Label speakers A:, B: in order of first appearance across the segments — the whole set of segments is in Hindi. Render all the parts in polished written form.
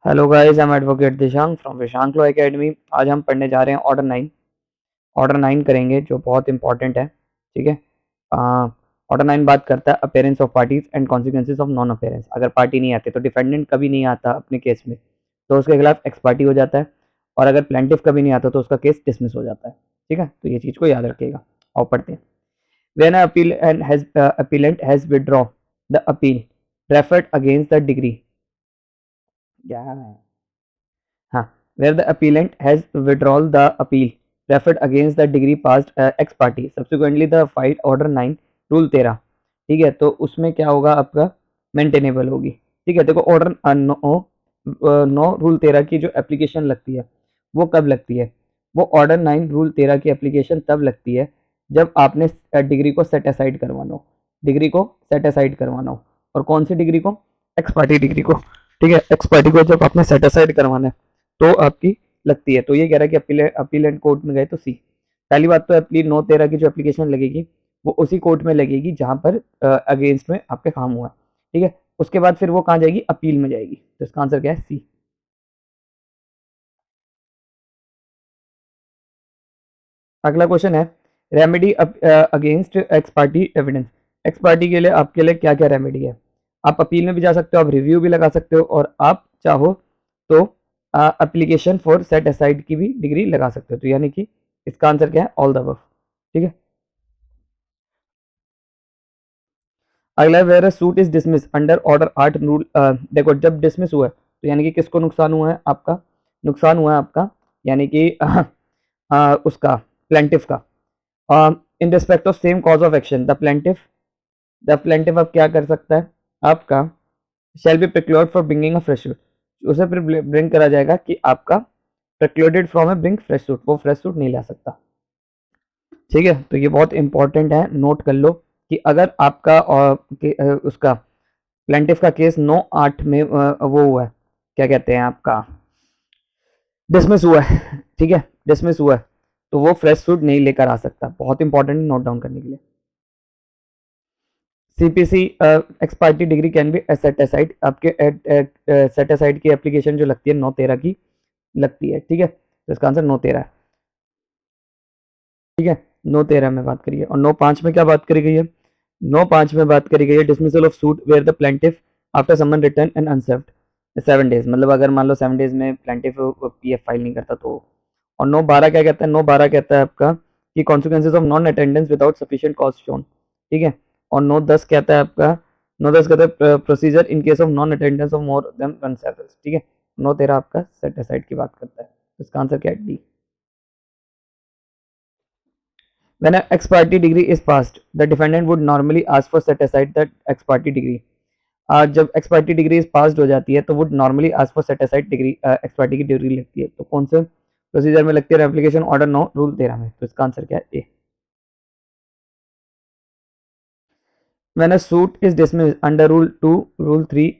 A: Hello guys, I am advocate Dishank from Vishank law academy. आज हम पढ़ने जा रहे हैं ऑर्डर 9 करेंगे जो बहुत इंपॉर्टेंट है। ठीक है। ऑर्डर 9 बात करता है appearance of parties and consequences of non appearance. अगर पार्टी नहीं आती तो डिफेंडेंट कभी नहीं आता अपने केस में तो उसके खिलाफ एक्स पार्टी हो जाता है, और अगर प्लेंटिफ कभी नहीं आता तो उसका केस डिसमिस हो जाता है। ठीक है, तो ये चीज़ को याद रखिएगा। और पढ़ते हैं। When an appellant has withdraw the appeal referred against the degree, क्या है? हाँ, where the appellant has withdrawn the appeal referred against the degree passed ex party subsequently the filed order 9 rule 13। ठीक है, तो उसमें क्या होगा आपका मेंटेनेबल होगी। ठीक है, देखो ऑर्डर 9 रूल 13 की जो एप्लीकेशन लगती है वो कब लगती है? वो ऑर्डर 9 रूल 13 की एप्लीकेशन तब लगती है जब आपने डिग्री को सेट असाइड करवाना हो। डिग्री को सेट असाइड करवाना हो, और कौन सी डिग्री को? एक्स पार्टी डिग्री को। ठीक है, एक्स पार्टी को जब आपने सेट असाइड करवाना है तो आपकी लगती है। तो ये कह रहा है कि अपीलेंट कोर्ट में गए तो सी। पहली बात तो अपील 9/13 की जो एप्लीकेशन लगेगी वो उसी कोर्ट में लगेगी जहां पर अगेंस्ट में आपके काम हुआ। ठीक है, उसके बाद फिर वो कहाँ जाएगी? अपील में जाएगी। तो इसका आंसर क्या है? सी। अगला क्वेश्चन है remedy against ex parte evidence. X party के लिए आपके लिए क्या क्या रेमेडी है? आप अपील में भी जा सकते हो, आप रिव्यू भी लगा सकते हो, और आप चाहो तो एप्लीकेशन फॉर सेट असाइड की भी डिग्री लगा सकते हो। तो यानी कि इसका आंसर क्या है? All the above. ठीक है। अगला है where suit is dismiss under order 8 rule. देखो, जब डिसमिस हुआ है तो यानी कि किसको नुकसान हुआ है? आपका नुकसान हुआ है आपका, यानी कि उसका प्लेंटिफ का। In respect of same cause of action the plaintiff अब क्या कर सकता है आपका? Shall be precluded for bringing a fresh suit. उसे फिर ब्रिंग करा जाएगा कि आपका precluded from a bring fresh suit, वो फ्रेश सूट नहीं ला सकता। ठीक है, तो ये बहुत इंपॉर्टेंट है, नोट कर लो कि अगर आपका उसका प्लेंटिफ का केस 9/8 में वो हुआ है, क्या कहते हैं आपका, डिसमिस हुआ है। ठीक है, डिसमिस हुआ है तो वो फ्रेश सूट नहीं लेकर आ सकता। बहुत इंपॉर्टेंट, नोट डाउन करने के लिए। CPC x party decree can be set aside. आपके सेट असाइड की एप्लीकेशन जो लगती है 9/13 की लगती है। ठीक है, तो इसका आंसर 9/13 है। ठीक है, 9/13 में बात करिए। और 9/5 में क्या बात करी गई है? 9/5 में बात करी गई है dismissal of suit where the plaintiff after summon return and unserved 7 days. मतलब अगर मान लो 7 डेज में प्लेंटिफ पीएफ फाइल नहीं करता तो। और 9/12 क्या कहता है? 9/12 कहता है आपका कि consequences of non attendance without sufficient cause shown. ठीक है, और 9/10 कहता है आपका, 9/10 कहता है procedure in case of non attendance of more than 1 सेवल्स। ठीक है, 9/13 आपका सेट असाइड की बात करता है। इसका आंसर क्या है? D. When an ex parte degree is passed, the defendant would normally ask for set aside that ex parte degree. जब एक्स पार्टी डिग्री पास हो जाती है तो would normally ask for set aside degree, x party की डिग्री लगती है। तो कौन से प्रोसीजर में लगती है? एप्लीकेशन ऑर्डर 9 रूल 13 में। तो इसका आंसर क्या है? A. When a suit is dismiss under rule 2 rule 3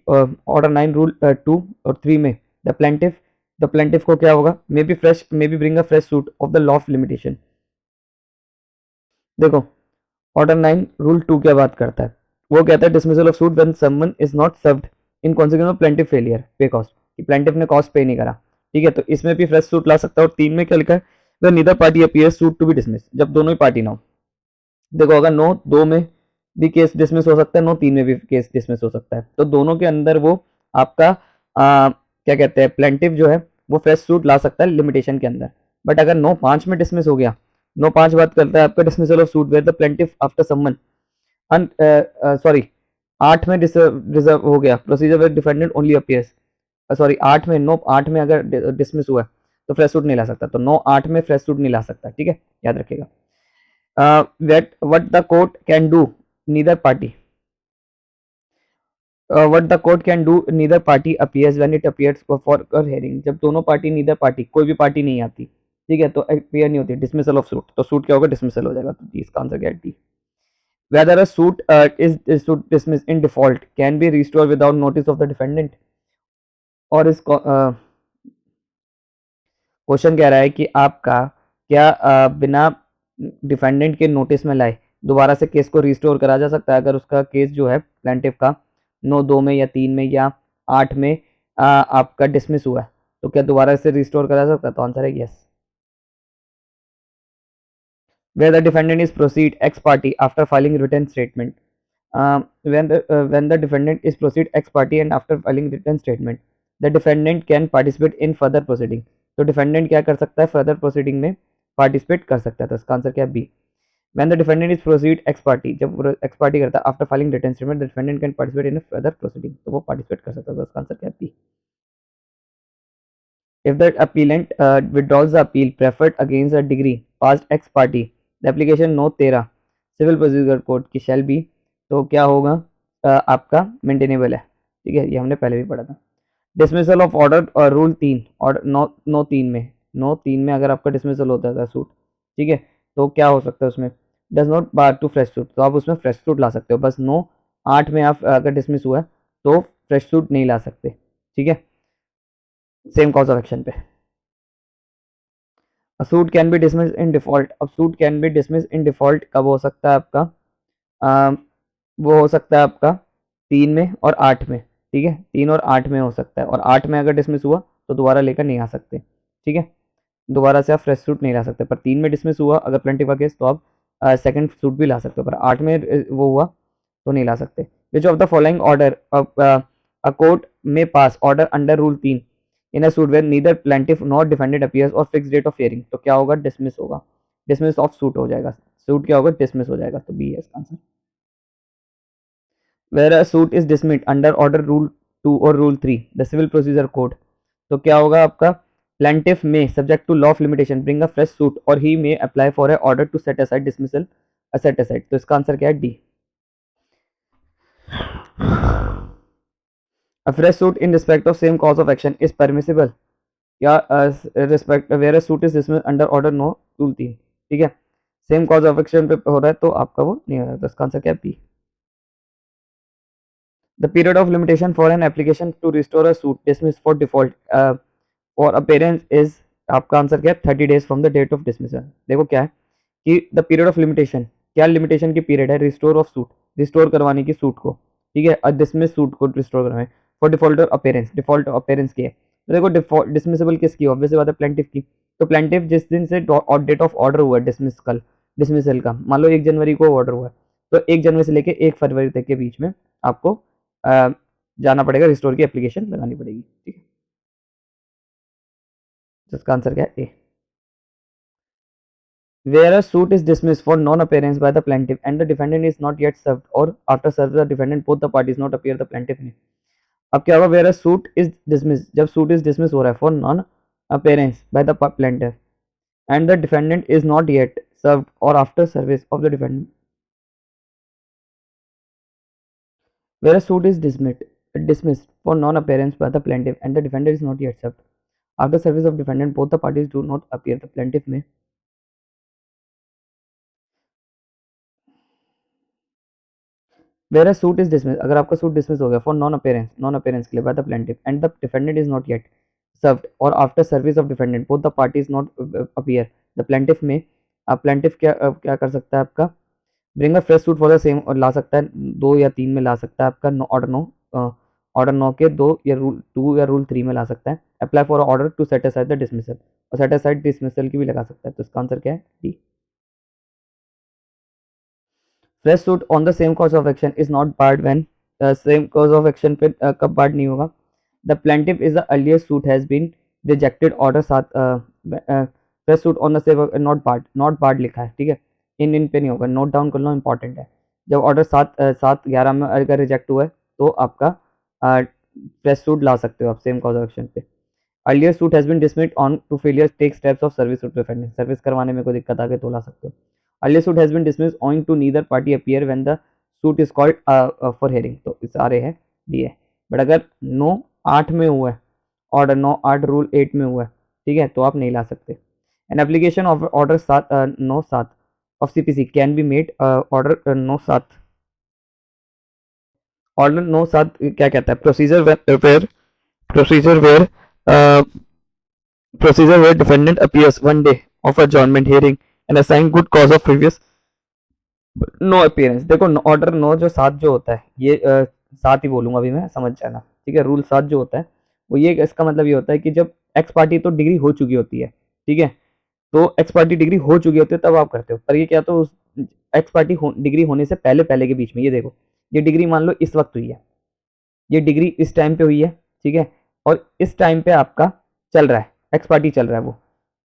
A: order 9 rule 2 और 3 में द प्लेंटिफ को क्या होगा? May be bring a fresh suit of the law of limitation. देखो, ऑर्डर 9 रूल 2 क्या बात करता है? वो कहता है dismissal of suit when someone is not served in consequence of plaintiff failure pay cost, कि प्लेंटिफ ने कॉस्ट पे नहीं करा। ठीक है, तो इसमें भी फ्रेश सूट ला सकता है। और 3 में क्या लिखा है? When neither party appears suit to be dismiss, जब दोनों ही पार्टी ना हो। देखो, अगर 9/2 में भी केस डिसमिस हो सकता है, 9/3 में भी केस डिसमिस हो सकता है। तो दोनों के अंदर वो आपका क्या कहते हैं, प्लेंटिफ जो है वो फ्रेश सूट ला सकता है लिमिटेशन के अंदर। बट अगर 9/5 में डिसमिस हो गया, 9/5 बात करता है आपका dismissal of suit where the plaintiff after someone sorry 8 में रिजर्व हो गया procedure where defendant only appears. Sorry 8 में अगर डिसमिस हुआ है तो फ्रेश सूट नहीं ला सकता। तो 9/8 में फ्रेश सूट नहीं ला सकता। ठीक है, याद रखिएगा। What the court can do, neither party. What the court can do, neither party appears when it appears for a hearing. जब दोनों पार्टी, neither party, कोई भी पार्टी नहीं आती, ठीक है, तो appear नहीं होती, dismissal of suit। तो सूट क्या होगा? डिसमिसल हो जाएगा। तो इसका आंसर क्या है? D. Whether a suit is suit dismissed in default can be restored without notice of the defendant। और इस क्वेश्चन कह रहा है कि आपका क्या बिना डिफेंडेंट के नोटिस में लाए दोबारा से केस को रिस्टोर करा जा सकता है? अगर उसका केस जो है प्लेंटिफ का 9/2 में या 3 में या 8 में आपका डिसमिस हुआ है, तो क्या दोबारा इसे रिस्टोर करा सकता है? तो आंसर है yes. Where the defendant is proceed ex parte after filing written statement. When the defendant is proceed ex parte and after filing written statement, the defendant can participate in further proceeding. तो defendant क्या कर सकता है? further proceeding में participate कर सकता है। तो इसका आंसर क्या है? B. When the defendant is proceed ex parte, जब ex parte करता है after filing written statement, the defendant can participate in a further proceeding. तो वो participate कर सकता है। तो इसका आंसर क्या है? B. If the appellant withdraws the appeal preferred against a degree passed ex parte, the application note 13 civil procedure code की शैल बी, तो क्या होगा? आपका मेंटेनेबल है। ठीक है, ये हमने पहले भी पढ़ा था। डिसमिसल ऑफ ऑर्डर और रूल 3 और नो 3 में अगर आपका डिसमिसल होता था सूट, ठीक है, तो क्या हो सकता है उसमें? Does not bar to fresh suit, तो आप उसमें फ्रेश सूट ला सकते हो। बस 9-8 में आप अगर डिसमिस हुआ है तो फ्रेश सूट नहीं ला सकते। ठीक है, सेम कॉज ऑफ एक्शन पे। Suit can be dismiss in default. अब suit can be dismiss in default कब हो सकता है आपका? वो हो सकता है आपका 3 में और 8 में। ठीक है, 3 और 8 में हो सकता है, और 8 में अगर डिसमिस हुआ तो दोबारा लेकर नहीं आ सकते। ठीक है, दोबारा से आप फ्रेश सूट नहीं ला सकते। पर 3 में डिसमिस हुआ अगर प्लेंटिफ का केस, तो आप सेकंड सूट भी ला सकते हो। पर 8 में वो हुआ तो नहीं ला सकते। Which of the following order a court में pass order under rule 3 in a suit where neither plaintiff not defended appears और फिक्स डेट ऑफ हियरिंग, तो क्या होगा? डिसमिस होगा। डिसमिस ऑफ सूट हो जाएगा। सूट क्या होगा? डिसमिस हो जाएगा। तो बी है इसका answer. Where a suit is dismissed under order rule 2 और rule 3 the civil procedure code, तो क्या होगा आपका? Plaintiff may subject to law of limitation bring a fresh suit और he may apply for a order to set aside dismissal set aside, तो इसका आंसर क्या है? D. A fresh suit in respect of same cause of action is permissible या respect where a suit is dismissed under order no rule 3। ठीक है, सेम कॉज ऑफ एक्शन पे हो रहा है तो आपका वो नहीं होगा। तो इसका आंसर क्या है? B. The period of limitation for an application to restore a suit dismiss for default और अपेरेंस इज, आपका आंसर क्या है? 30 days from the date of dismissal. देखो क्या है कि द पीरियड ऑफ लिमिटेशन, क्या लिमिटेशन की पीरियड है? रिस्टोर ऑफ सूट, रिस्टोर करवाने की सूट को। ठीक है, डिसमिस सूट को रिस्टोर करवाए for default appearance, default appearance की है। तो देखो डिसमिसेबल किसकी? ऑब्वियस बात है प्लेंटिफ की। तो प्लेंटिफ जिस दिन से डेट ऑफ ऑर्डर हुआ डिसमिसल, डिसमिसल का, मान लो 1 जनवरी को ऑर्डर हुआ है, तो 1 जनवरी से लेके 1 फरवरी तक के बीच में आपको जाना पड़ेगा, रिस्टोर की एप्लीकेशन लगानी पड़ेगी। ठीक है, तो इसका आंसर क्या है? ए। Where a suit is dismissed for non-appearance by the plaintiff and the defendant is not yet served, or after service the defendant both the parties not appear, the plaintiff ने। अब क्या होगा? Where a suit is dismissed, जब suit is dismissed हो रहा है for non-appearance by the plaintiff and the defendant is not yet served or after service of the defendant, where a suit is dismissed for non-appearance by the plaintiff and the defendant is not yet served after service of defendant both the parties do not appear, the plaintiff में। Where a suit is dismissed, अगर आपका सूट डिसमिस हो गया फॉर नॉन अपेरेंस के लिए by the plaintiff and the defendant is not yet served और after service of defendant both the parties not appear, the plaintiff may plaintiff क्या कर सकता है आपका? Bring a fresh suit for the same, और ला सकता है 2 या 3 में ला सकता है आपका ऑर्डर 9 के 2 या रूल 2 या रूल 3 में ला सकता है। Apply for order to set aside the dismissal, और सेट असाइड डिसमिसल की भी लगा सकता है। तो इसका आंसर क्या है? D. Fresh suit on the same cause of action is not barred when, same cause of action पे कब बार्ड नहीं होगा? The plaintiff is the earliest suit has been rejected order 7 fresh suit on the same not barred लिखा है। ठीक है, इन पे नहीं होगा, नोट डाउन कर लो, इंपॉर्टेंट है। जब ऑर्डर 7/11 में अगर रिजेक्ट हुआ है तो आपका फ्रेश सूट ला सकते हो आप सेम कॉज ऑफ एक्शन पे। Earlier suit has been dismissed on to failure take steps of service to defendant, service करवाने में कोई दिक्कत आ गई तो ला सकते हो। Earlier suit has been dismissed owing to neither party appear when the suit is called for hearing, तो सारे है डी है। बट अगर 9/8 में हुआ है, ऑर्डर 9/8 रूल 8 में हुआ है, ठीक है, तो आप नहीं ला सकते। An application of order 9/7 of CPC can be made, order 9/7 क्या कहता है? Procedure where defendant appears 1 day of adjournment hearing and assign good cause of previous no appearance. देखो ऑर्डर 9 जो 7 जो होता है, ये 7 ही बोलूंगा अभी मैं, समझ जाना। ठीक है, रूल 7 जो होता है वो ये इसका मतलब ये होता है कि जब एक्स पार्टी तो डिग्री हो चुकी होती है, ठीक है, तो एक्स पार्टी डिग्री हो चुकी होती है तब आप करते हो, पर ये क्या तो उस एक्स पार्टी डिग्री होने से पहले पहले के बीच में, ये देखो ये डिग्री मान लो इस वक्त हुई है, ये डिग्री इस टाइम पे हुई है, ठीक है, और इस टाइम पे आपका चल रहा है, एक्स पार्टी चल रहा है वो,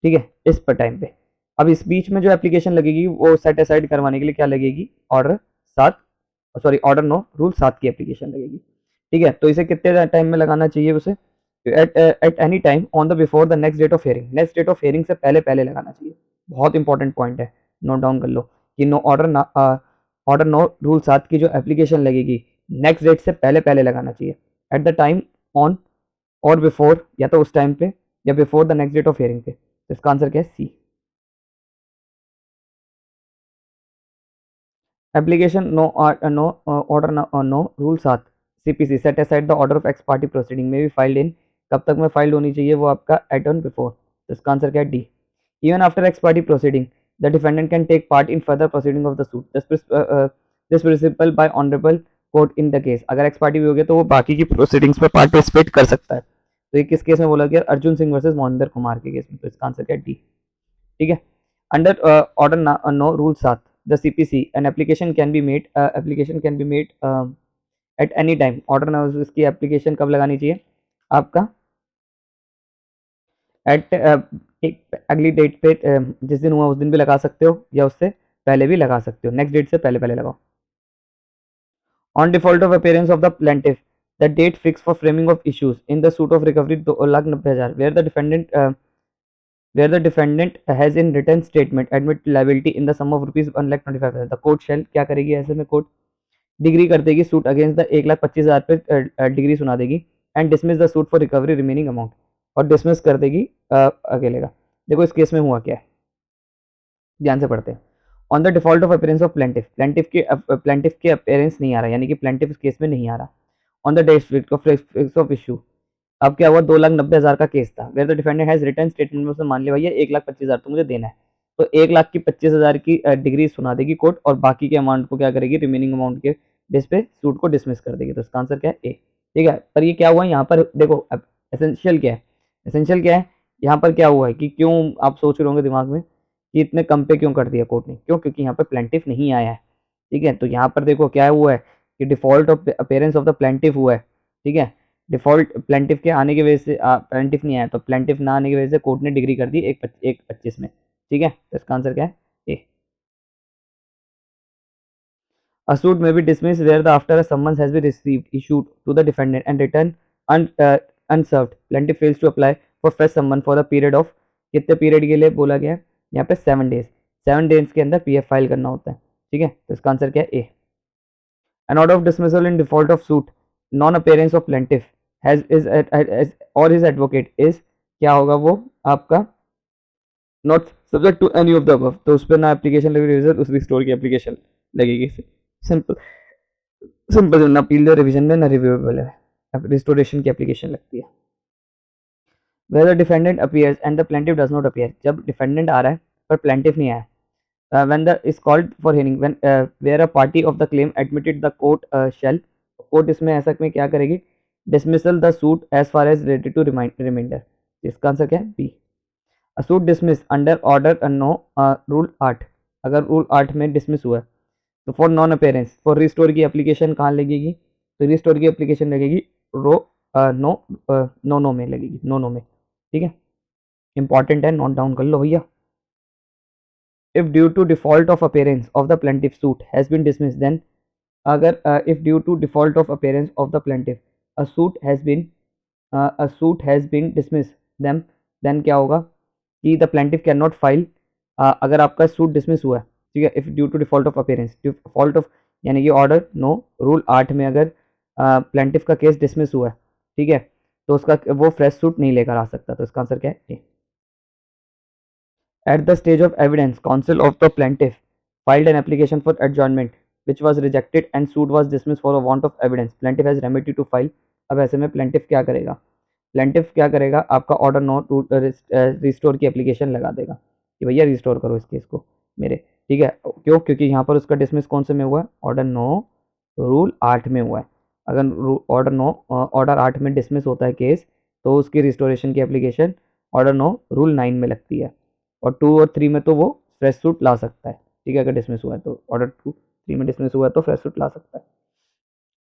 A: ठीक है, इस पर टाइम पे। अब इस बीच में जो एप्लीकेशन लगेगी वो सेट असाइड करवाने के लिए क्या लगेगी, ऑर्डर 7, सॉरी ऑर्डर 9 रूल 7 की एप्लीकेशन लगेगी, ठीक है। तो इसे कितने टाइम में लगाना चाहिए उसे, at any time on the before the next date of hearing, next date of hearing से पहले पहले लगाना चाहिए। बहुत इंपॉर्टेंट पॉइंट है, नोट डाउन कर लो कि नो ऑर्डर 9 रूल 7 की जो एप्लीकेशन लगेगी नेक्स्ट डेट से पहले पहले लगाना चाहिए, एट द टाइम ऑन और बिफोर, या तो उस टाइम पे या before the next date of hearing पे। तो इसका आंसर क्या है, C. Application no order no rule 7 CPC set aside the order of ex party proceeding में भी फाइल्ड इन, कब तक में फाइल्ड होनी चाहिए वो आपका एट ऑन बिफोर। तो इसका आंसर क्या है, D. Even after ex party proceeding the defendant can take part in further proceeding of the suit, this principle by honourable court in the case. अगर एक्स पार्टी भी हो गया तो वो बाकी की प्रोसीडिंग्स में पार्टिसिपेट कर सकता है। तो ये किस केस में बोला गया, अर्जुन सिंह वर्सेस मोहिंदर कुमार के केस में। तो इसका आंसर क्या है, डी, ठीक है। Under order no rule 7 the CPC an application can be made at any time। Order ना इसकी एप्लीकेशन कब लगानी चाहिए आपका, एट एक अगली डेट पे जिस दिन हुआ उस दिन भी लगा सकते हो या उससे पहले भी लगा सकते हो, नेक्स्ट डेट से पहले पहले लगाओ। On default of appearance of the plaintiff the date fix for framing of issues in the suit of recovery 2,90,000 where the defendant has in written statement admit liability in the sum of rupees 1,25,000, the court shall क्या करेगी, ऐसे में कोर्ट डिग्री कर देगी सूट अगेंस्ट द 1,25,000 पे डिग्री सुना देगी, and dismiss the suit for recovery remaining amount, और डिसमिस कर देगी अकेले का। देखो इस केस में हुआ क्या है, ध्यान से पढ़ते हैं। On the default of appearance of plaintiff के अपीयरेंस नहीं आ रहा, यानी कि प्लेंटिफ इस केस में नहीं आ रहा। On the date of issue, अब क्या हुआ, 2,90,000 का केस था, where the defendant has return statement में उसने मान लिया भैया 1,25,000 तो मुझे देना है, तो 1,00,000 की 25,000 की डिग्री सुना देगी कोर्ट, और बाकी के अमाउंट को क्या करेगी, रिमेनिंग अमाउंट के बेस पे सूट को डिसमिस कर देगी। तो इसका आंसर क्या है, ए, ठीक है। पर ये क्या हुआ यहाँ पर, देखो अब एसेंशियल क्या है, एसेंशियल क्या है यहाँ पर, क्या हुआ है कि क्यों आप सोच रहे होंगे दिमाग में कि इतने कम पे क्यों कर दिया कोर्ट ने, क्यों, क्योंकि यहाँ पर प्लेंटिफ नहीं आया है, ठीक है। तो यहाँ पर देखो क्या हुआ है कि default of appearance of the plaintiff हुआ है, ठीक है। डिफॉल्ट प्लेंटिफ के आने की वजह से प्लेंटिफ नहीं आया, तो प्लेंटिफ ना आने की वजह से कोर्ट ने डिग्री कर दी 1,25 में, ठीक है। तो इसका आंसर क्या है, ए। A suit may be dismissed where the after a summons has been received issued to the defendant and returned unserved, plaintiff fails to apply for fresh summon for the period of, कितने पीरियड के लिए बोला गया है यहाँ पे, 7 डेज, 7 डेज के अंदर पीएफ फाइल करना होता है, ठीक है। तो इसका आंसर क्या है, ए। An order of dismissal in default of suit, non-appearance of plaintiff has or his advocate is, क्या होगा वो आपका, not subject to any of the above, तो उस पर ना एप्लीकेशन लगेगी, उस रिस्टोर की एप्लीकेशन लगेगी। सिंपल सिंपल, ना अपील रिवीजन में ना रिव्यूएबल है, रिस्टोरेशन की एप्लीकेशन लगती है। Where the defendant appears and the plaintiff does not appear, जब डिफेंडेंट आ रहा है पर प्लेंटिफ नहीं आया, when the is called for hearing, when where a party of the claim admitted the court shall, court इसमें ऐसा में क्या करेगी, dismissal the suit as far as related to remainder। इसका आंसर क्या है, B. A suit dismissed under order no rule 8, अगर रूल 8 में डिसमिस हुआ है तो for non appearance, for restore की एप्लीकेशन कहाँ लगेगी, तो रिस्टोर की एप्लीकेशन लगेगी रो नो में लगेगी, नो में, ठीक है। इंपॉर्टेंट है, नोट डाउन कर लो भैया। If due to default of appearance of the plaintiff suit has been dismiss, then अगर if due to default of appearance of the plaintiff a suit has been dismiss, then क्या होगा कि the plaintiff can not file, अगर आपका सूट डिसमिस हुआ है, ठीक है, if due to default of appearance, default of यानी कि ऑर्डर नो रूल 8 में अगर प्लेंटिफ का केस डिसमिस हुआ है, ठीक है, तो उसका वो फ्रेश सूट नहीं लेकर आ सकता। तो इसका आंसर क्या है, A. At the stage of evidence counsel of the plaintiff filed an application for adjournment which was rejected and suit was dismissed for a want of evidence, plaintiff has remedy to file। अब ऐसे में प्लेंटिफ क्या करेगा, प्लेंटिफ क्या करेगा, आपका ऑर्डर नो टू रिस्टोर की एप्लीकेशन लगा देगा कि भैया रिस्टोर करो इस केस को मेरे, ठीक है। क्यों, क्योंकि यहाँ पर उसका डिसमिस कौन से में हुआ है, ऑर्डर 9 रूल 8 में हुआ है। अगर ऑर्डर 8 में डिसमिस होता है केस, तो उसकी रिस्टोरेशन की एप्लीकेशन ऑर्डर 9 रूल 9 में लगती है, और 2 और 3 में तो वो फ्रेश सूट ला सकता है, ठीक है, अगर डिसमिस हुआ है तो ऑर्डर 2 3 में डिसमिस हुआ है तो फ्रेश सूट ला सकता है।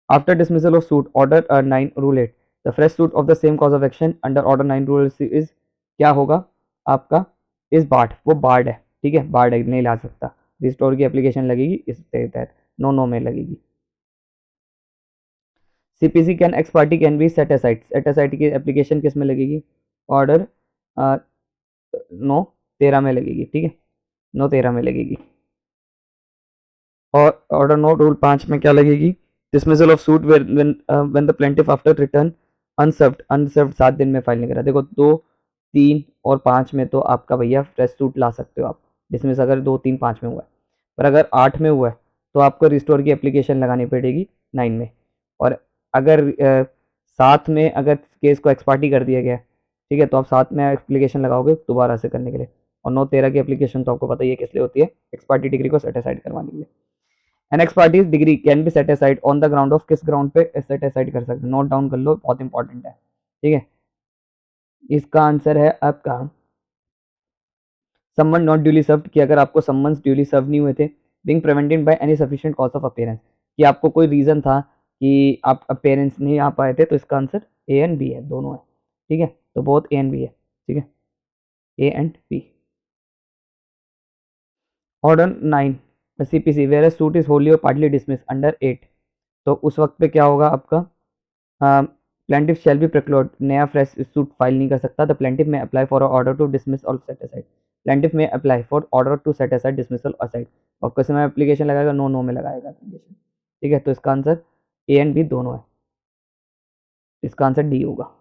A: After dismissal of suit order 9 rule 8 the fresh suit of the same cause of action under order 9 rule is क्या होगा आपका, इस बार्ड, वो बार्ड है, ठीक है, बार्ड है, नहीं ला सकता, रिस्टोर की एप्लीकेशन लगेगी इसके तहत, नो में लगेगी। CPC can x party can be set aside, set aside की एप्लीकेशन किस में लगेगी, ऑर्डर 9-13 में लगेगी, ठीक है, 9-13 में लगेगी। और ऑर्डर 9 रूल 5 में क्या लगेगी, dismissal of suit when the plaintiff after return unserved 7 दिन में फाइल नहीं करा। देखो 2, 3 और 5 में तो आपका भैया फ्रेश सूट ला सकते हो आप, डिसमिस अगर 2, 3, 5 में हुआ है, पर अगर 8 में हुआ है तो आपको रिस्टोर की एप्लीकेशन लगानी पड़ेगी 9 में, और अगर 7 में अगर केस को एक्सपार्टी कर दिया गया, ठीक है, तो आप 7 में एप्लीकेशन लगाओगे दोबारा से करने के लिए, और 9-13 की एप्लीकेशन तो आपको पता ही है किस लिए होती है, एक्सपार्टी डिग्री को सेटिस्फाइड करवाने के लिए। An ex party decree can be set aside on the ground of, किस ग्राउंड पे सेट असाइड कर सकते हैं, नोट डाउन कर लो, बहुत इंपॉर्टेंट है, ठीक है। इसका आंसर है आपका समवन नॉट ड्यूली सर्व्ड, कि अगर आपको समन्स ड्यूली सर्व नहीं हुए थे, being prevented by any sufficient cause of appearance, कि आपको कोई रीजन था कि आप अपीयरेंस नहीं आ पाए थे, तो इसका आंसर ए एंड बी है, दोनों है, ठीक है, तो बहुत ए एंड बी है, ठीक है, A and B. Order 9 CPC where suit is wholly और पार्टली डिसमिस अंडर 8, तो उस वक्त पे क्या होगा आपका, प्लेंटिफ शैल बी प्रिक्लोड, नया फ्रेश सूट फाइल नहीं कर सकता, द प्लेंटिफ में apply for order to dismiss और सेट असाइड, प्लेंटिफ में apply for order to set aside dismissal aside, और किस में एप्लीकेशन लगाएगा, नो में लगाएगा एप्लीकेशन, ठीक है, तो इसका आंसर ए एंड बी दोनों है, इसका आंसर डी होगा।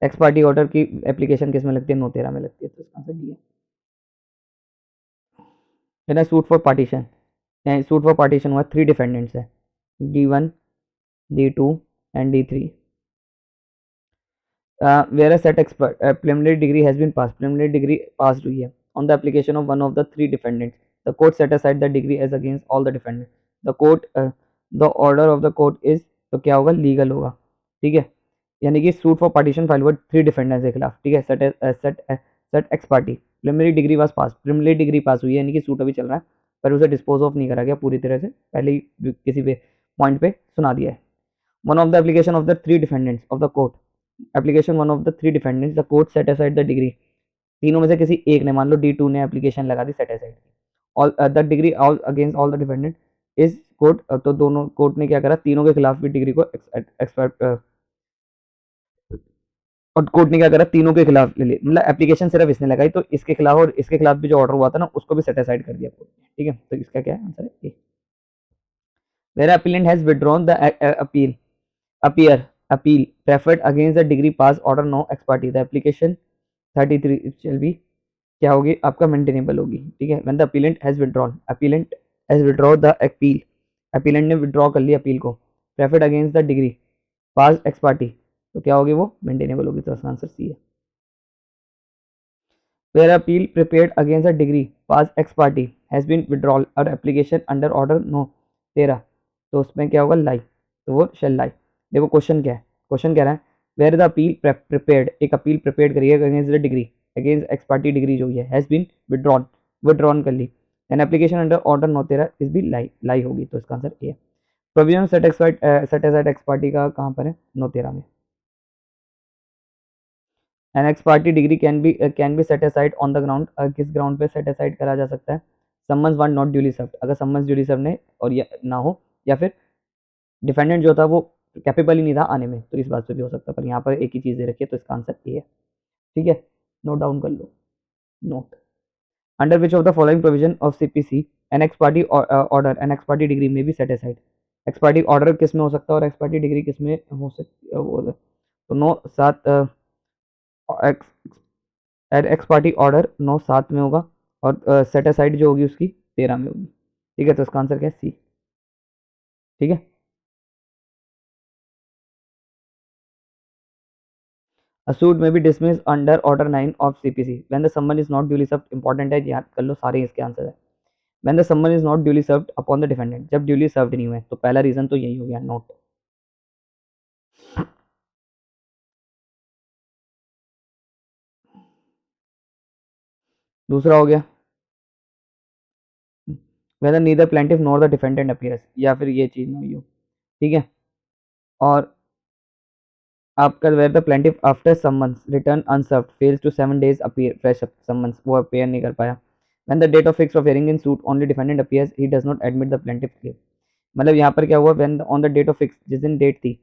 A: एक्स पार्टी ऑर्डर की एप्लीकेशन किस में लगती है, 9-13 में लगती है, तो इसका आंसर डी है। Suit for partition, suit for partition हुआ 3 डिफेंडेंट्स है, D1, D2 and D3, where a set expert preliminary degree has been passed, preliminary degree passed हुई है on the application of one of the 3 defendants, the court set aside the degree as against all the defendants, the court the order of the court is, तो क्या होगा, लीगल होगा, ठीक है, यानी कि सूट फॉर पार्टीशन फाइल हुआ 3 डिफेंडेंट्स के खिलाफ, ठीक है, set ex party preliminary decree was pass, preliminary decree pass हुई है, यानी कि सूट अभी चल रहा है, पर उसे डिस्पोज ऑफ नहीं करा गया पूरी तरह से, पहले ही किसी पे पॉइंट पे सुना दिया है। One of the application of the 3 defendants of the court, application one of the 3 defendants the court set aside the degree, तीनों में से किसी एक ने, मान लो D2 ने एप्लीकेशन लगा दी set aside, all the decree all against all the defendant is court, तो दोनों कोर्ट ने क्या करा, तीनों के खिलाफ भी डिग्री को एक्सपर्ट, और कोर्ट ने क्या करा, तीनों के खिलाफ ले ली, मतलब एप्लीकेशन सिर्फ इसने लगाई, तो इसके खिलाफ और इसके खिलाफ भी जो ऑर्डर हुआ था ना, उसको भी सेट असाइड कर दिया कोर्ट ने, ठीक है, तो इसका क्या है आंसर है A. Where appellant has withdrawn the appeal appeal preferred against the degree pass order no ex parte, the application 33 shall be क्या होगी आपका, मेंटेनेबल होगी, ठीक है, when the appellant has withdrawn the appeal, appellant ने विड्रॉ कर लिया अपील को, preferred against the degree pass ex parte, तो क्या होगी, वो मेंटेनेबल होगी, तो इसका आंसर सी है। where appeal prepared against the degree pass ex parte has been withdrawn और application under order no 13, तो उसमें क्या होगा, लाई, तो वो शेल लाई। देखो क्वेश्चन क्या है, क्वेश्चन कह रहा है वेयर द अपील प्रिपेयर्ड, एक अपील प्रिपेयर करिए against the decree, against ex party decree जो है हैज बीन विड्रॉन कर ली, an application under order 9-13 is be lie होगी, तो इसका आंसर ए है। प्रोविजन सेटिस्फाइड एक्स पार्टी का कहाँ पर है, 9-13 में। An ex party decree can be set aside on the ground, किस ग्राउंड पे सेट असाइड करा जा सकता है, summons one not duly served, अगर समन्स ड्यूली सर्व ने और ना हो, या फिर डिफेंडेंट जो था वो कैपेबल ही नहीं था आने में, तो इस बात से भी हो सकता है, पर यहाँ पर एक ही चीज़ दे रखी है, तो इसका आंसर ए है, ठीक है, नोट डाउन कर लो, note under which of the following provision of CPC an ex party order an ex party decree में भी set aside, ex party order किस में हो सकता है और एक्स पार्टी डिग्री किस में हो सकती है, तो 9-7 एक्स पार्टी ऑर्डर 9-7 में होगा, और सेट असाइड जो होगी उसकी 13 में होगी, ठीक है, तो इसका आंसर क्या है, सी, ठीक है। A suit may be dismissed under order 9 of CPC when the summon is not duly served, important है, याद कर लो सारे इसके आंसर है, when the summon is not duly served upon the defendant, जब duly served नहीं हुए, तो पहला रीजन तो यही हो गया, नोट। दूसरा हो गया whether neither plaintiff nor the defendant appears, या फिर ये चीज ना हुई हो, ठीक है। और आपका where the plaintiff after summons return unserved fails to 7 days appear fresh summons, वो appear नहीं कर पाया। when the date of fixed of hearing in suit only defendant appears he does not admit the plaintiff claim। मतलब यहाँ पर क्या हुआ, when on the date of fixed, जिस दिन डेट थी,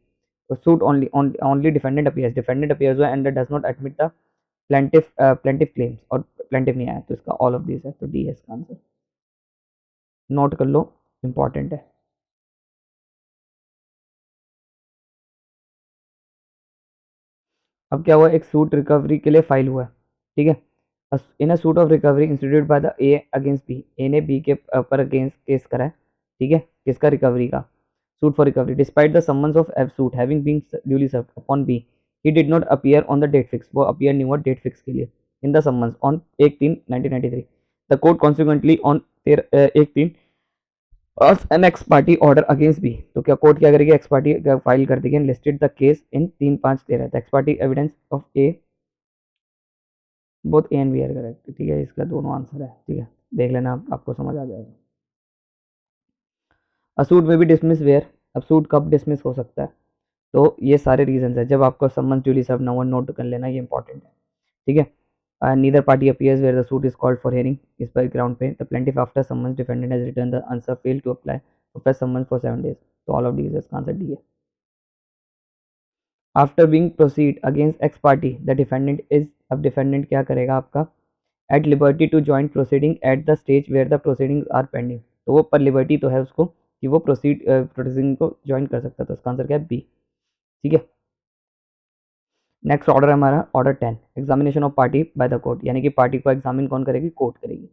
A: suit only defendant appears हुआ and does not admit the plaintiff claims, और plaintiff नहीं आया, तो इसका all of these है, तो डी है इसका आंसर, नोट कर लो, इंपॉर्टेंट है। अब क्या हुआ, एक सूट रिकवरी के लिए फाइल हुआ है, ठीक है। In a suit of recovery institute by the A against B, A ने बी के पर अगेंस्ट केस करा है, ठीक है, किसका, रिकवरी का, suit for recovery. Despite the summons of F suit having been duly served upon B, he did not appear on the date fix, वो अपीयर नहीं हुआ डेट फिक्स के लिए in the summons on 1/3/1993। The court consequently on 1/3 an ex party order against B, तो क्या कोर्ट क्या करेगी, एक्स पार्टी फाइल कर देगी, listed the case in 3/5/13, ex parte evidence of A, both A and B are correct, ठीक है, इसका दोनों आंसर है, ठीक है, देख लेना आपको समझ आ जाएगा। असूट में भी डिसमिस वेयर, अब सूट कब डिसमिस हो सकता है, तो ये सारे रीजन है, जब आपको समन्स ड्यूली सर्व ना हुआ, नोट कर लेना, ये इंपॉर्टेंट है, ठीक है। Neither party appears where the suit is called for hearing, इस पर ग्राउंड पे the plaintiff after summons defendant has return the answer fail to apply for summons for 7 days, तो ऑल ऑफ दीज इसका आंसर डी है। After being proceed against ex parte the defendant is, अब डिफेंडेंट क्या करेगा आपका, at liberty to join proceeding at the stage where the proceedings are pending, तो वो पर लिबर्टी तो है उसको कि वो प्रोसीडिंग को ज्वाइन कर सकता है, तो इसका आंसर क्या है, बी, ठीक है। नेक्स्ट ऑर्डर है हमारा order 10, examination of party by the court, यानी कि पार्टी को एग्जामिन कौन करेगी, कोर्ट करेगी।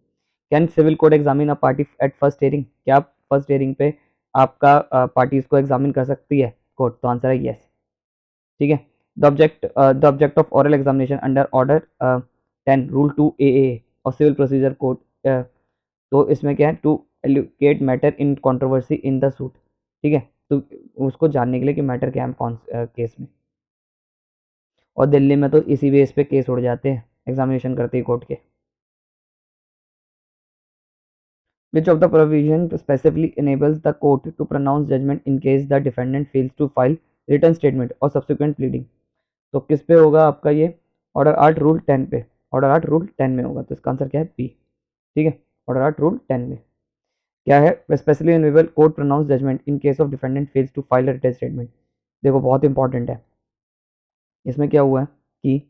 A: Can civil court examine a party at first hearing, क्या फर्स्ट हियरिंग पे आपका पार्टीज को एग्जामिन कर सकती है कोर्ट, तो आंसर है यस, ठीक है। The object of oral examination under order 10 rule 2 AA और सिविल प्रोसीजर कोड, तो इसमें क्या है, to allocate matter in controversy in the suit, ठीक है, तो उसको जानने के लिए कि मैटर क्या है कौन केस में, और दिल्ली में तो इसी बेस पे केस उड़ जाते हैं एग्जामिनेशन करते ही कोर्ट के। Which of the provision specifically enables the court to pronounce judgment in case the defendant fails to file written statement or subsequent pleading, तो किस पे होगा आपका ये, ऑर्डर 8 रूल 10 पे, ऑर्डर 8 रूल 10 में होगा, तो इसका आंसर क्या है, बी, ठीक है। ऑर्डर 8 रूल 10 में क्या है, specially enable court pronounce judgment in case of defendant fails to file written statement, देखो बहुत इंपॉर्टेंट है, इसमें क्या हुआ है कि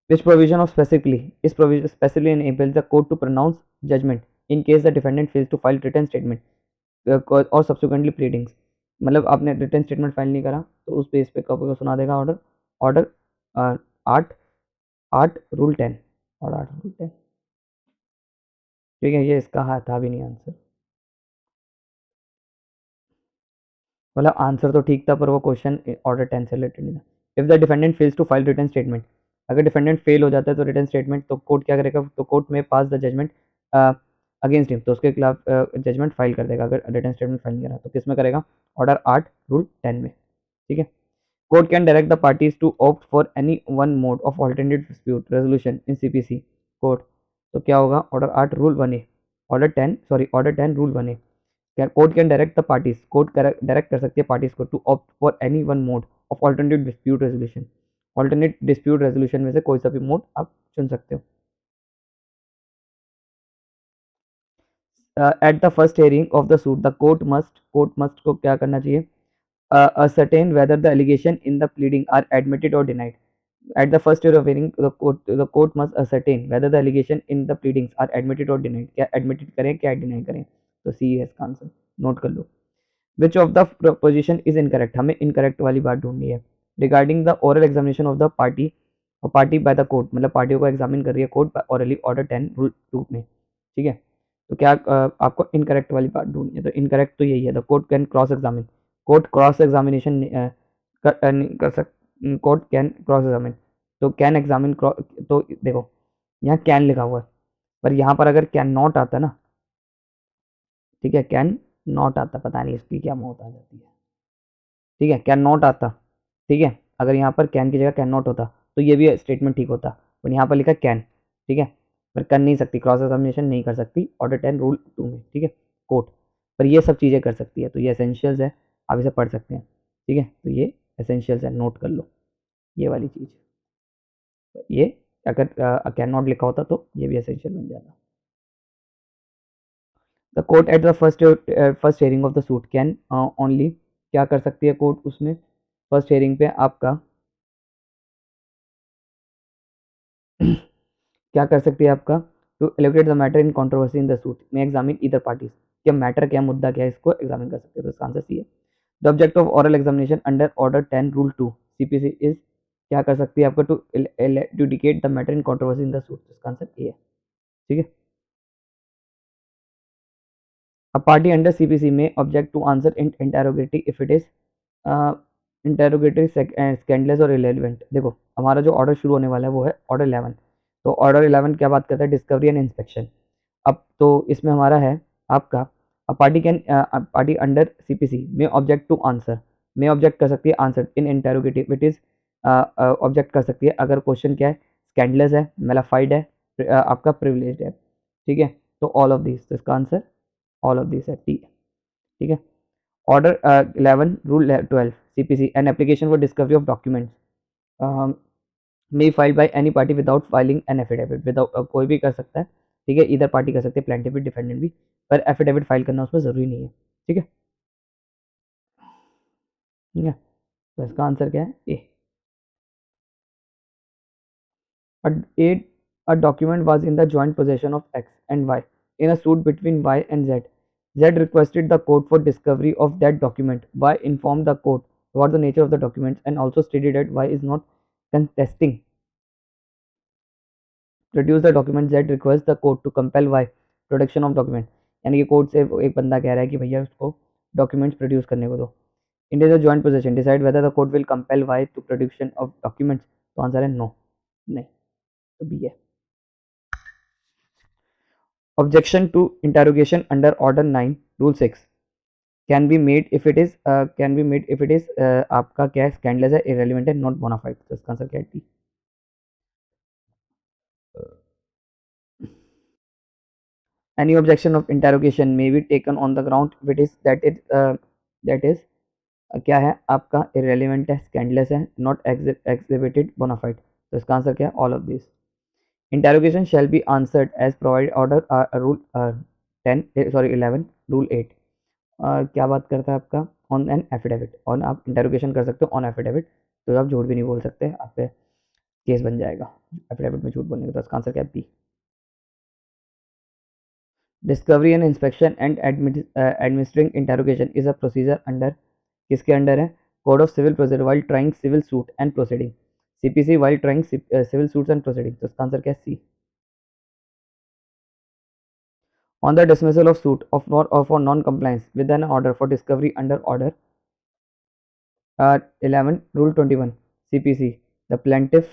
A: which provision of specifically is provision specifically enables the court to pronounce judgment in case the defendant fails to file written statement और subsequently pleadings, मतलब आपने रिटर्न स्टेटमेंट फाइल नहीं करा तो उस बेस पे कब को सुना देगा ऑर्डर, ऑर्डर 8 8 रूल 10, और 8 रूल 10, ठीक है, ये इसका हाँ था भी नहीं आंसर, मतलब आंसर तो ठीक था पर वो क्वेश्चन ऑर्डर 10 से रिलेटेड नहीं था। If the defendant fails to file return statement, अगर डिफेंडेंट फेल हो जाता है तो रिटर्न स्टेटमेंट, तो कोर्ट क्या करेगा, तो कोर्ट में पास द जजमेंट अगेंस्ट हिम, तो उसके खिलाफ जजमेंट फाइल कर देगा अगर रिटर्न स्टेटमेंट फाइल नहीं करा, तो किस में करेगा, ऑर्डर 8 रूल 10 में, ठीक है। Court can direct the parties to opt for any one mode of alternative dispute resolution in CPC court, तो क्या होगा, order 8 rule 1A, order 10 rule 1A, क्या court can direct the parties, court direct कर सकती है पार्टीज को to opt for any one mode of alternative dispute resolution, alternate dispute resolution में से कोई सा भी मोड आप चुन सकते हो। At the first hearing of the suit the court must को क्या करना चाहिए, ascertain whether the allegation in the pleading are admitted or denied. At the first year of hearing, the court must ascertain whether the allegation in the pleadings are admitted or denied. क्या admitted करें क्या deny करें, तो C है इसका आंसर, नोट कर लो। Which of the proposition is incorrect, हमें incorrect वाली बात ढूंढनी है। Regarding the oral examination of the party by the court, मतलब पार्टियों को एग्जामिन कर रही है कोर्ट orally ऑर्डर 10 रूल 2 में, ठीक है, तो क्या आपको इनकरेक्ट वाली बात ढूंढनी है, तो इनकरेक्ट तो यही है, the court can cross examine, court cross examination कर सक, कोर्ट कैन क्रॉस एग्जामिन, तो कैन एग्जामिन, तो देखो यहाँ कैन लिखा हुआ है, पर यहाँ पर अगर कैन नॉट आता ना, ठीक है, कैन नॉट आता, पता नहीं इसकी क्या मौत आ जाती है, ठीक है, कैन नॉट आता, ठीक है, अगर यहाँ पर कैन की जगह कैन नॉट होता तो ये भी स्टेटमेंट ठीक होता, पर यहाँ पर लिखा कैन, ठीक है, पर कर नहीं सकती, क्रॉस एग्जामिनेशन नहीं कर सकती ऑर्डर 10 रूल 2 में, ठीक है, कोर्ट, पर ये सब चीज़ें कर सकती है, तो ये एसेंशियल्स है, आप इसे पढ़ सकते हैं, ठीक है, तो ये एसेंशियल्स है, नोट कर लो ये वाली चीज़, ये अगर कैन नॉट लिखा होता तो ये भी एसेंशियल बन जाता। The court at the first hearing of the suit can only, क्या कर सकती है कोर्ट उसमें फर्स्ट हेयरिंग पे आपका क्या कर सकती है आपका, to allocate the matter in controversy in the suit में एग्जामिन ईदर पार्टीज, क्या मैटर क्या मुद्दा क्या है इसको एग्जामिन कर सकते हैं, तो इसका आंसर सी है। The object of oral examination under order 10 rule 2 CPC is, क्या कर सकती है आपका, to adjudicate the matter in controversy in the suit, इसका आंसर ए है, ठीक है। A party under CPC may object to answer in interrogatory if it is interrogatory scandalous और irrelevant। देखो हमारा जो ऑर्डर शुरू होने वाला है वो है ऑर्डर 11, तो ऑर्डर 11 क्या बात करता है, डिस्कवरी एंड इंस्पेक्शन। अब तो इसमें हमारा है आपका पार्टी अंडर सीपीसी में ऑब्जेक्ट टू आंसर, में ऑब्जेक्ट कर सकती है answer in interrogative it is, object कर सकती है अगर क्वेश्चन क्या है, स्कैंडलस है, मेलाफाइड है, आपका प्रिविलेज्ड है, ठीक है, तो ऑल ऑफ दिस, तो इसका आंसर ऑल ऑफ दिस है टी, ठीक है। Order 11 rule 12 CPC, N application for discovery of documents may file by any party without filing an affidavit, without कोई भी कर सकता है, ठीक है, इधर पार्टी कर सकते हैं, प्लेंटिफ भी डिफेंडेंट भी, पर एफिडेविट फाइल करना उसमें ज़रूरी नहीं है, ठीक है, ठीक है, तो इसका आंसर क्या है ए। A, a document was in the joint possession of X and Y in a suit between Y and Z. Z requested the court for discovery of that document. Y informed the court about the nature of the documents and also stated that Y is not contesting. Produce the document. Z requests the court to compel Y production of document. यानी कि कोर्ट से एक बंदा कह रहा है कि भैया उसको डॉक्यूमेंट्स प्रोड्यूस करने को दो। It is a joint position, decide whether the court will compel Y to production of documents, तो आंसर है नो, नहीं, तो बी है। Objection to interrogation under order 9 rule 6 can be made if it is आपका क्या है, scandalous है, irrelevant है, not bona fide, तो इसका आंसर क्या है T. Any objection of interrogation may be taken on the ground if it is that is क्या है आपका, irrelevant है, scandalous है, not exhibited bona fide, तो इसका आंसर क्या है all of this. Interrogation shall be answered as provided order rule 10 sorry 11 rule 8 क्या बात करता है आपका, ऑन एन एफिडेविट, ऑन आप इंटेरोगेशन कर सकते हो ऑन एफिडेविट, तो आप झूठ भी नहीं बोल सकते, आप पे केस बन जाएगा एफिडेविट में झूठ बोलने का, तो इसका आंसर क्या है B. Discovery and inspection and administering interrogation is a procedure under, किसके अंडर है, code of civil procedure while trying civil suit and proceeding, CPC while trying civil suits and proceeding, तो इसका आंसर क्या है सी। On the dismissal of suit of for non-compliance with an order for discovery under order 11 rule 21 CPC, the plaintiff